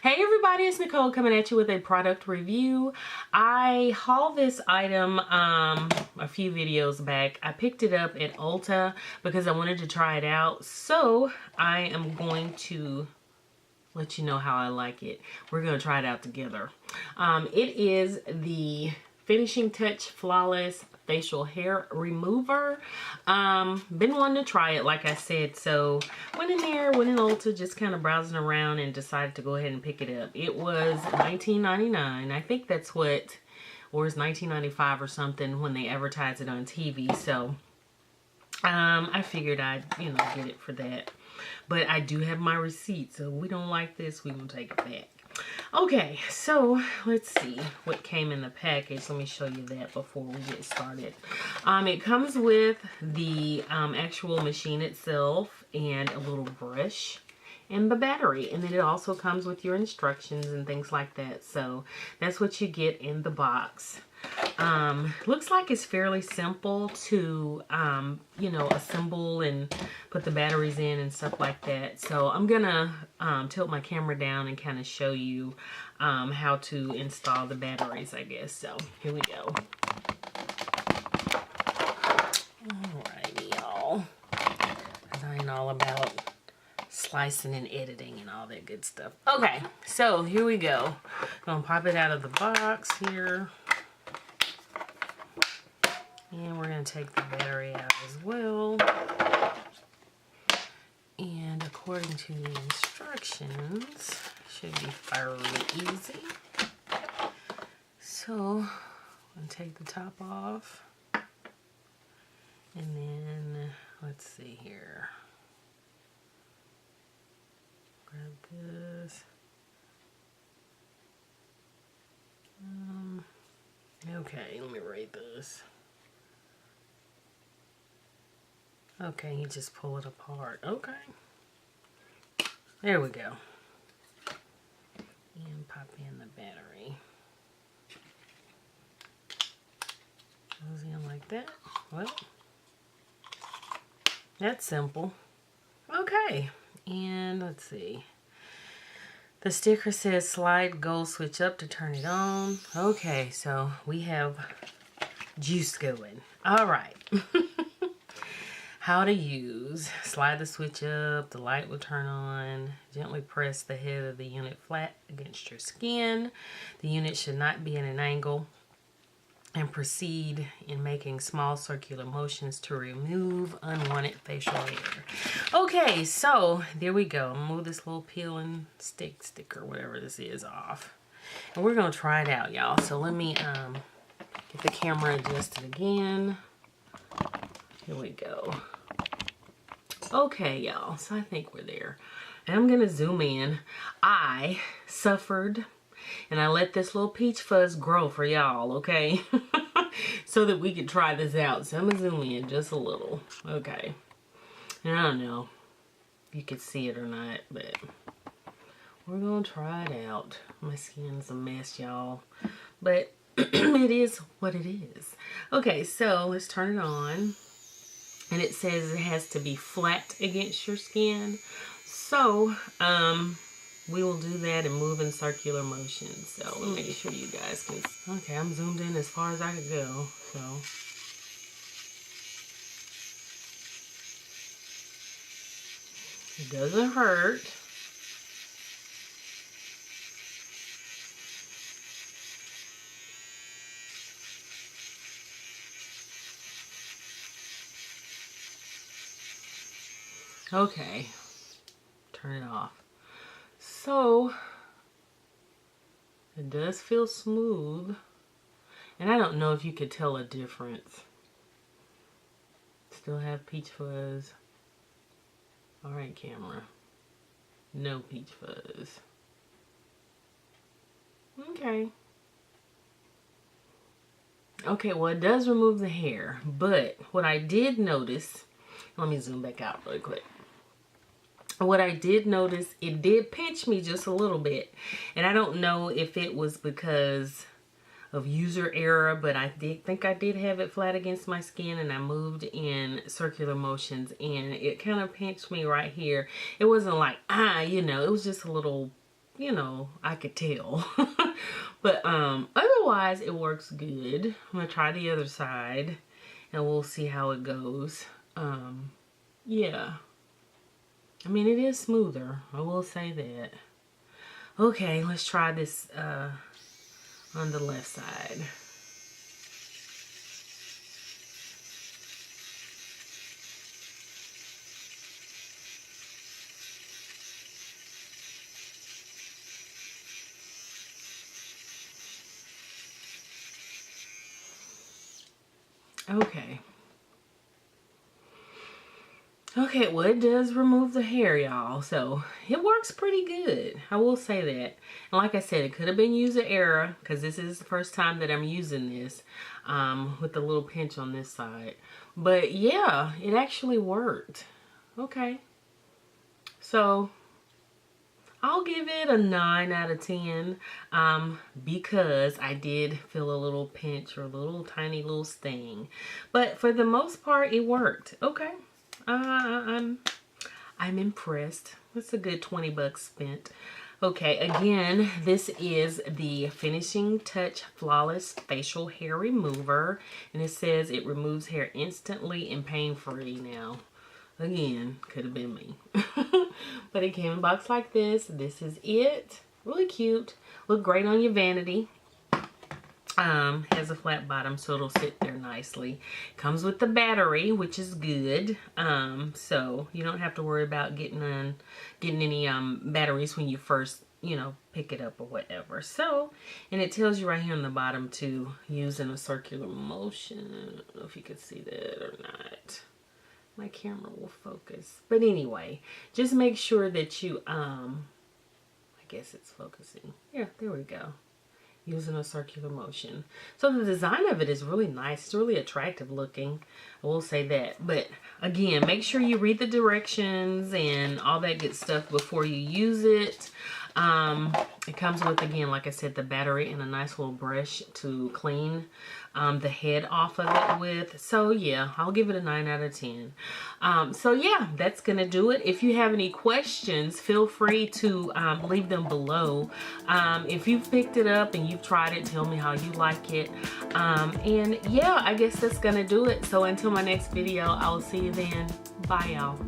Hey everybody, it's Nicole coming at you with a product review. I hauled this item a few videos back. I picked it up at Ulta because I wanted to try it out. So I am going to let you know how I like it. We're going to try it out together. It is the Finishing Touch Flawless Facial Hair Remover. Been wanting to try it, like I said, so went in Ulta, just kind of browsing around and decided to go ahead and pick it up. It was $19.99. I think that's what, or it's $19.95 or something when they advertise it on TV. So I figured I'd, get it for that. But I do have my receipt, so if we don't like this, we will take it back. Okay, so let's see what came in the package. Let me show you that before we get started. It comes with the actual machine itself and a little brush and the battery. And then it also comes with your instructions and things like that. So that's what you get in the box. Looks like it's fairly simple to, assemble and put the batteries in and stuff like that. So I'm gonna tilt my camera down and kind of show you how to install the batteries, I guess. So here we go. Alrighty, y'all. I ain't all about slicing and editing and all that good stuff. Okay, so here we go. Gonna pop it out of the box here. And we're going to take the battery out as well. And according to the instructions, should be fairly easy. So, I'm going to take the top off. And then, let's see here. Grab this. Okay, let me rate this. Okay, you just pull it apart. Okay. There we go. And pop in the battery. Goes in like that. Well, that's simple. Okay. And let's see. The sticker says slide gold switch up to turn it on. Okay, so we have juice going. All right. How to use. Slide the switch up, the light will turn on. Gently press the head of the unit flat against your skin. The unit should not be at an angle. And proceed in making small circular motions to remove unwanted facial hair. Okay, so there we go. I'm gonna move this little peel and sticker, whatever this is, off. And we're gonna try it out, y'all. So let me get the camera adjusted again. Here we go. Okay, y'all, so I think we're there. And I'm gonna zoom in. I suffered and I let this little peach fuzz grow for y'all, okay? So that we could try this out. So I'm gonna zoom in just a little. Okay. And I don't know if you could see it or not, but we're gonna try it out. My skin's a mess, y'all. But it is what it is. Okay, so let's turn it on. And it says it has to be flat against your skin. So, we will do that and move in circular motions. So, let me make sure you guys can... Okay, I'm zoomed in as far as I could go. So, it doesn't hurt. Okay, turn it off. So, it does feel smooth, and I don't know if you could tell a difference. Still have peach fuzz. Alright, camera. No peach fuzz. Okay. Okay, well, it does remove the hair, but what I did notice, let me zoom back out really quick. What I did notice, it did pinch me just a little bit. And I don't know if it was because of user error, but I think I did have it flat against my skin, and I moved in circular motions, and it kind of pinched me right here. It wasn't like, it was just a little you know, I could tell. But otherwise it works good. I'm gonna try the other side and we'll see how it goes. Yeah, I mean, it is smoother, I will say that. Okay, let's try this on the left side. Okay. Okay, well, it does remove the hair, y'all. So it works pretty good. I will say that. And like I said, it could have been user error because this is the first time that I'm using this with the little pinch on this side. But yeah, it actually worked. Okay. So I'll give it a 9 out of 10 because I did feel a little pinch or a little tiny little sting. But for the most part, it worked. Okay. I'm impressed. It's a good 20 bucks spent. Okay, again, this is the Finishing Touch Flawless Facial Hair Remover. And it says it removes hair instantly and pain-free. Now, again, could have been me. But it came in a box like this. This is it. Really cute. Look great on your vanity. Has a flat bottom, so it'll sit there nicely. Comes with the battery, which is good. So you don't have to worry about getting any batteries when you first, you know, pick it up or whatever. So, and it tells you right here on the bottom to use in a circular motion. I don't know if you can see that or not. My camera will focus. But anyway, just make sure that you I guess it's focusing. Yeah, there we go. Using a circular motion. So the design of it is really nice. It's really attractive looking. I will say that. But again, make sure you read the directions and all that good stuff before you use it. It comes with, again, like I said, the battery and a nice little brush to clean the head off of it with. So yeah, I'll give it a 9 out of 10. So yeah, that's gonna do it. If you have any questions, feel free to leave them below. If you've picked it up and you've tried it, tell me how you like it. And yeah, I guess that's gonna do it. So until my next video, I will see you then. Bye, y'all.